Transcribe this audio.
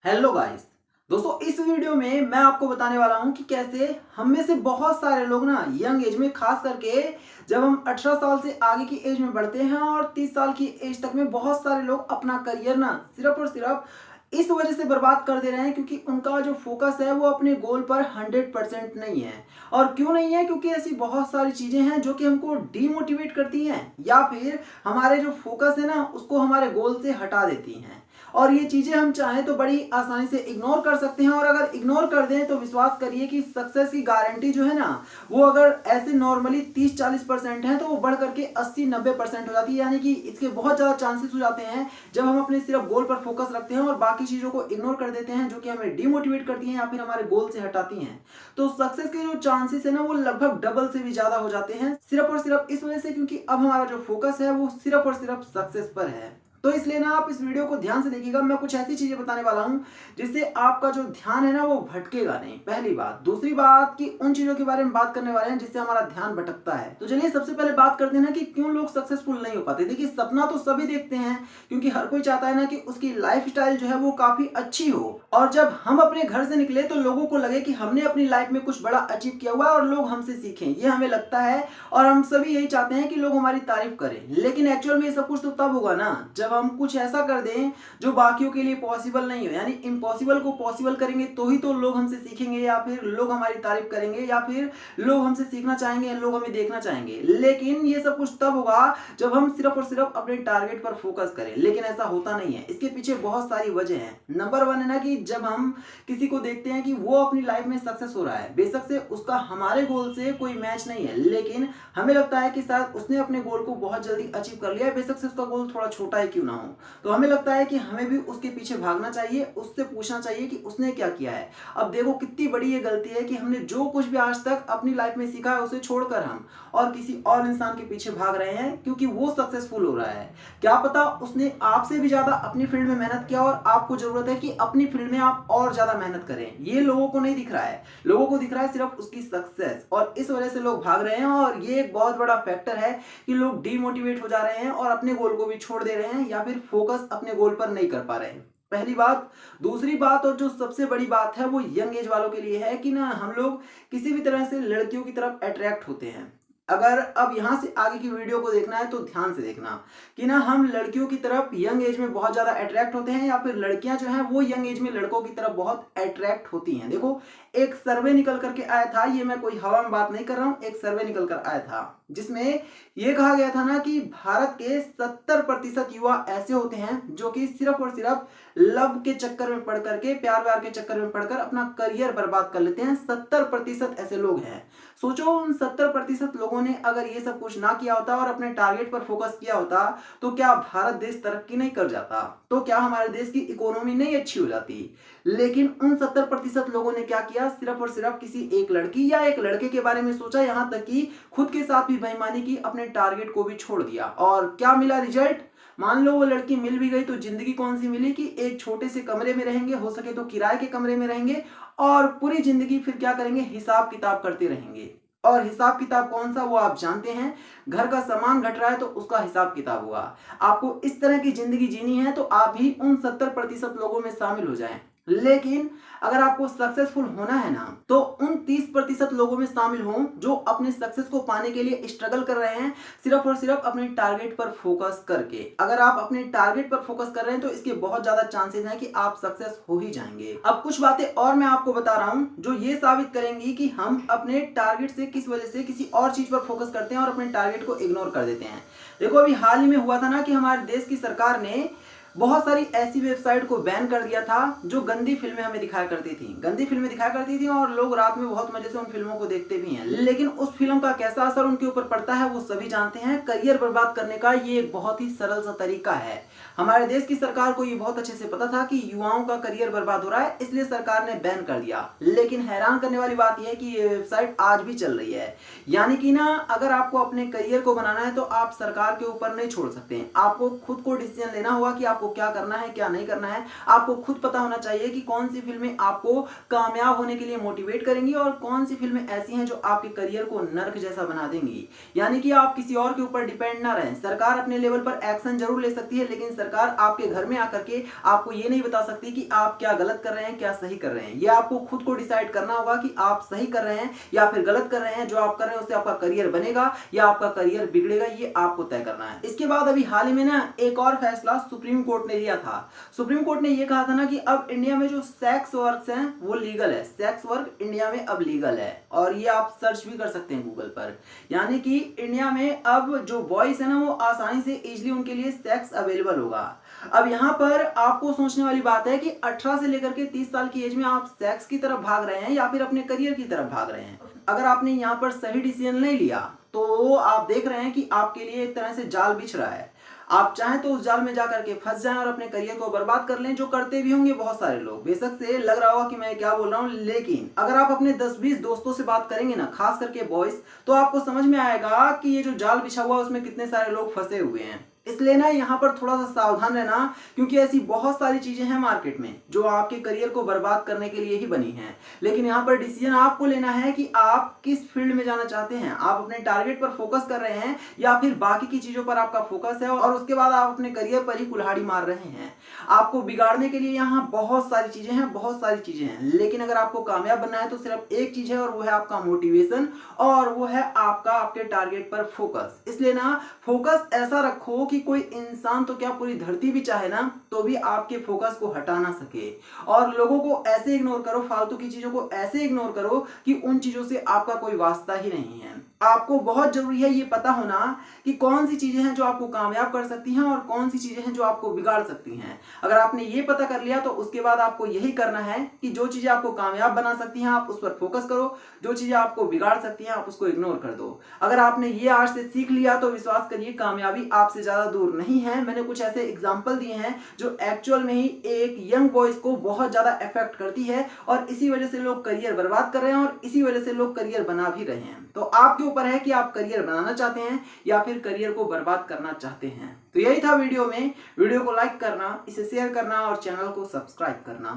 Hello guys. दोस्तों इस video में मैं आपको बताने वाला हूं कि कैसे हम में से बहुत सारे लोग ना यंग एज में, खास करके जब हम 18 साल से आगे की एज में बढ़ते हैं और 30 साल की एज तक में बहुत सारे लोग अपना करियर ना सिर्फ और सिर्फ इस वजह से बर्बाद कर दे रहे हैं क्योंकि उनका जो फोकस है वो अपने गोल पर 100% नहीं है। और क्यों नहीं है? क्योंकि ऐसी बहुत सारी चीजें हैं जो कि हमको डीमोटिवेट करती हैं या फिर हमारे जो फोकस है ना उसको हमारे गोल से हटा देती हैं। और ये चीजें हम चाहें तो बड़ी आसानी से इग्नोर कर सकते हैं, और अगर इग्नोर कर दें तो विश्वास करिए कि सक्सेस की गारंटी जो है ना वो अगर ऐसे नॉर्मली 30-40% है तो वो बढ़ करके 80-90% हो जाती है। यानी कि इसके बहुत ज्यादा चांसेस हो जाते हैं जब हम अपने सिर्फ गोल पर फोकस रखते हैं और बाकी चीजों को इग्नोर कर देते हैं जो कि हमें डिमोटिवेट करती हैं या फिर हमारे गोल से हटाती हैं। तो सक्सेस के जो चांसेस है ना वो लगभग डबल से भी ज्यादा हो जाते हैं, सिर्फ और सिर्फ इस वजह से क्योंकि अब हमारा जो फोकस है वो सिर्फ और सिर्फ सक्सेस पर है। तो इसलिए ना आप इस वीडियो को ध्यान से देखिएगा। मैं कुछ ऐसी चीजें बताने वाला हूं जिससे आपका जो ध्यान है ना वो भटकेगा नहीं, पहली बात। दूसरी बात कि उन चीजों के बारे में बात करने वाले हैं जिससे हमारा ध्यान भटकता है। तो चलिए सबसे पहले बात करते हैं ना कि क्यों लोग सक्सेसफुल नहीं हो पाते। देखिए, सपना तो सभी देखते हैं क्योंकि हर कोई चाहता है ना कि उसकी लाइफस्टाइल जो है वो काफी अच्छी हो, और जब हम अपने घर से निकले तो लोगों को लगे कि हमने अपनी लाइफ में कुछ बड़ा अचीव किया हुआ है और लोग हमसे सीखें, ये हमें लगता है। और हम सभी यही चाहते हैं कि लोग हमारी तारीफ करें, लेकिन एक्चुअल में ये सब कुछ तो तब होगा ना जब हम कुछ ऐसा कर दें जो बाकियों के लिए पॉसिबल नहीं हो। यानी इम्पॉसिबल को पॉसिबल करेंगे तो ही तो लोग हमसे सीखेंगे या फिर लोग हमारी तारीफ करेंगे या फिर लोग हमसे सीखना चाहेंगे, लोग हमें देखना चाहेंगे। लेकिन ये सब कुछ तब होगा जब हम सिर्फ और सिर्फ अपने टारगेट पर फोकस करें, लेकिन ऐसा होता नहीं है। इसके पीछे बहुत सारी वजह है। नंबर 1 है ना कि जब हम किसी को देखते हैं कि वो अपनी लाइफ में सक्सेस हो रहा है, बेशक से उसका हमारे गोल से कोई मैच नहीं है, लेकिन हमें लगता है कि शायद उसने अपने गोल को बहुत जल्दी अचीव कर लिया है, बेशक से उसका गोल थोड़ा छोटा ही क्यों ना हो। तो हमें लगता है कि हमें भी उसके पीछे भागना चाहिए, उससे पूछना चाहिए कि उसने क्या किया है। अब देखो कितनी बड़ी ये गलती है कि हमने जो कुछ भी आज तक अपनी लाइफ में सीखा है उसे छोड़कर हम और किसी और इंसान के पीछे भाग रहे हैं क्योंकि वो सक्सेसफुल हो रहा है। क्या पता उसने आपसे भी ज्यादा अपनी फील्ड में मेहनत किया और आपको जरूरत है कि अपनी फील्ड में आप और ज्यादा मेहनत करें। ये लोगों को नहीं दिख रहा है, लोगों को दिख रहा है सिर्फ उसकी सक्सेस, और इस वजह से लोग भाग रहे हैं। और ये एक बहुत बड़ा फैक्टर है कि लोग डीमोटिवेट हो जा रहे हैं और अपने गोल को भी छोड़ दे रहे हैं या फिर फोकस अपने गोल पर नहीं कर पा रहे हैं, पहली बात। दूसरी बात और जो सबसे बड़ी बात है वो यंग एज वालों के लिए है कि ना हम लोग किसी भी तरह से लड़कियों की तरफ अट्रैक्ट होते हैं। अगर अब यहां से आगे की वीडियो को देखना है तो ध्यान से देखना कि ना हम लड़कियों की तरफ यंग एज में बहुत ज्यादा अट्रैक्ट होते हैं या फिर लड़कियां जो हैं वो यंग एज में लड़कों की तरफ बहुत अट्रैक्ट होती हैं। देखो, एक सर्वे निकल करके आया था, ये मैं कोई हवा में बात नहीं कर रहा हूं, एक सर्वे निकल कर आया था जिसमें यह कहा गया था ना कि भारत के 70% युवा ऐसे होते हैं जो कि सिर्फ और सिर्फ लव के चक्कर में पड़ करके, प्यार व्यार के चक्कर में पड़कर अपना करियर बर्बाद कर लेते हैं। 70% ऐसे लोग हैं। सोचो उन 70% लोगों ने अगर ये सब कुछ ना किया होता और अपने टारगेट पर फोकस किया होता तो क्या भारत देश तरक्की नहीं कर जाता? तो क्या हमारे देश की इकोनॉमी नहीं अच्छी हो जाती? लेकिन उन 70% लोगों ने क्या किया, सिर्फ और सिर्फ किसी एक लड़की या एक लड़के के बारे में सोचा, यहां तक कि खुद के साथ भी बेईमानी की, अपने टारगेट को भी छोड़ दिया। और क्या मिला रिजल्ट? मान लो वो लड़की मिल भी गई तो जिंदगी कौन सी मिली कि एक छोटे से कमरे में रहेंगे, हो सके तो किराए के कमरे में रहेंगे, और पूरी जिंदगी फिर क्या करेंगे, हिसाब किताब करते रहेंगे। और हिसाब किताब कौन सा, वो आप जानते हैं। घर का सामान घट रहा है तो उसका हिसाब किताब होगा। आपको इस तरह की जिंदगी जीनी है तो आप भी उन 70% लोगों में शामिल हो जाएं। लेकिन अगर आपको सक्सेसफुल होना है ना तो उन 30% लोगों में शामिल हो जो अपने सक्सेस को पाने के लिए स्ट्रगल कर रहे हैं, सिर्फ और सिर्फ अपने टारगेट पर फोकस करके। अगर आप अपने टारगेट पर फोकस कर रहे हैं तो इसके बहुत ज्यादा चांसेस हैं कि आप सक्सेस हो ही जाएंगे। अब कुछ बातें और मैं आपको बता रहा हूं जो ये साबित करेंगी कि हम अपने टारगेट से किस वजह से किसी और चीज पर फोकस करते हैं और अपने टारगेट को इग्नोर कर देते हैं। देखो, अभी हाल ही में हुआ था ना कि हमारे देश की सरकार ने बहुत सारी ऐसी वेबसाइट को बैन कर दिया था जो गंदी फिल्में हमें दिखाया करती थी, गंदी फिल्में दिखाया करती थी, और लोग रात में बहुत मजे से उन फिल्मों को देखते भी हैं। लेकिन उस फिल्म का कैसा असर उनके ऊपर पड़ता है वो सभी जानते हैं। करियर बर्बाद करने का ये एक बहुत ही सरल सा तरीका है। हमारे देश की सरकार को ये बहुत अच्छे से पता था कि युवाओं का करियर बर्बाद हो रहा है, इसलिए सरकार ने बैन कर दिया। लेकिन हैरान करने वाली बात यह है कि ये वेबसाइट आज भी चल रही है। यानी कि ना अगर आपको अपने करियर को बनाना है तो आप सरकार के ऊपर नहीं छोड़ सकते। आपको खुद को डिसीजन लेना होगा कि आपको क्या करना है, क्या नहीं करना है। आपको खुद पता होना चाहिए कि कौन सी फिल्में आपको कामयाब होने के लिए मोटिवेट करेंगी और कौन सी फिल्में ऐसी हैं जो आपके करियर को नर्क जैसा बना देंगी। यानी कि आप किसी और के ऊपर डिपेंड ना रहें। सरकार अपने लेवल पर एक्शन जरूर ले सकती है, लेकिन सरकार आपके घर में आकर के आपको ये नहीं बता सकती कि आप क्या गलत कर रहे हैं, क्या सही कर रहे हैं। ये आपको खुद को डिसाइड करना होगा कि आप सही कर रहे हैं या फिर गलत कर रहे हैं। जो आप कर रहे हैं उससे आपका करियर बनेगा या आपका करियर बिगड़ेगा, ये आपको तय करना है। इसके बाद अभी हाल ही में ना एक और फैसला सुप्रीम कोर्ट ने लिया था। सुप्रीम कोर्ट ने ये कहा था ना कि अब इंडिया में जो सेक्स वर्क हैं वो लीगल है। सेक्स वर्क इंडिया में अब लीगल है और ये आप सर्च भी कर सकते हैं गूगल पर। यानी कि इंडिया में अब जो बॉयज है ना वो आसानी से इजीली उनके लिए सेक्स अवेलेबल होगा। अब यहाँ पर आपको सोचने वाली बात है कि 18 से लेकर के 30 साल की एज में आप सेक्स की तरफ भाग रहे हैं या फिर अपने करियर की तरफ भाग रहे हैं। अगर आपने यहाँ पर सही डिसीजन नहीं लिया तो आप देख रहे हैं कि आपके लिए एक तरह से जाल बिछ रहा है। आप चाहें तो उस जाल में जाकर के फंस जाएं और अपने करियर को बर्बाद कर लें, जो करते भी होंगे बहुत सारे लोग। बेशक से लग रहा होगा कि मैं क्या बोल रहा हूं, लेकिन अगर आप अपने 10-20 दोस्तों से बात करेंगे ना, खास करके बॉयज, तो आपको समझ में आएगा कि ये जो जाल बिछा हुआ है उसमें कितने सारे लोग फंसे हुए हैं। इसलिए ना यहाँ पर थोड़ा सा सावधान रहना, क्योंकि ऐसी बहुत सारी चीजें हैं मार्केट में जो आपके करियर को बर्बाद करने के लिए ही बनी हैं। लेकिन यहाँ पर डिसीजन आपको लेना है कि आप किस फील्ड में जाना चाहते हैं। आप अपने टारगेट पर फोकस कर रहे हैं या फिर बाकी की चीजों पर आपका फोकस है और उसके बाद आप अपने करियर पर ही कुल्हाड़ी मार रहे हैं। आपको बिगाड़ने के लिए यहाँ बहुत सारी चीजें हैं, बहुत सारी चीजें हैं, लेकिन अगर आपको कामयाब बनना है तो सिर्फ एक चीज है और वो है आपका मोटिवेशन और वो है आपका आपके टारगेट पर फोकस। इसलिए ना फोकस ऐसा रखो कि कोई इंसान तो क्या पूरी धरती भी चाहे ना तो भी आपके फोकस को हटा ना सके। और लोगों को ऐसे इग्नोर करो, फालतू की चीजों को ऐसे इग्नोर करो कि उन चीजों से आपका कोई वास्ता ही नहीं है। आपको बहुत जरूरी है ये पता होना कि कौन सी चीजें हैं जो आपको कामयाब कर सकती हैं और कौन सी चीजें हैं जो आपको बिगाड़ सकती हैं। अगर आपने ये पता कर लिया तो उसके बाद आपको यही करना है कि जो चीजें आपको कामयाब बना सकती हैं आप उस पर फोकस करो, जो चीजें आपको बिगाड़ सकती हैं आप उसको इग्नोर कर दो। अगर आपने ये आज से सीख लिया तो विश्वास करिए कामयाबी आपसे ज्यादा दूर नहीं है। मैंने कुछ ऐसे एग्जाम्पल दिए हैं जो एक्चुअल में ही एक यंग बॉयज को बहुत ज्यादा इफेक्ट करती है और इसी वजह से लोग करियर बर्बाद कर रहे हैं और इसी वजह से लोग करियर बना भी रहे हैं। तो आपके ऊपर है कि आप करियर बनाना चाहते हैं या फिर करियर को बर्बाद करना चाहते हैं। तो यही था वीडियो में। वीडियो को लाइक करना, इसे शेयर करना और चैनल को सब्सक्राइब करना।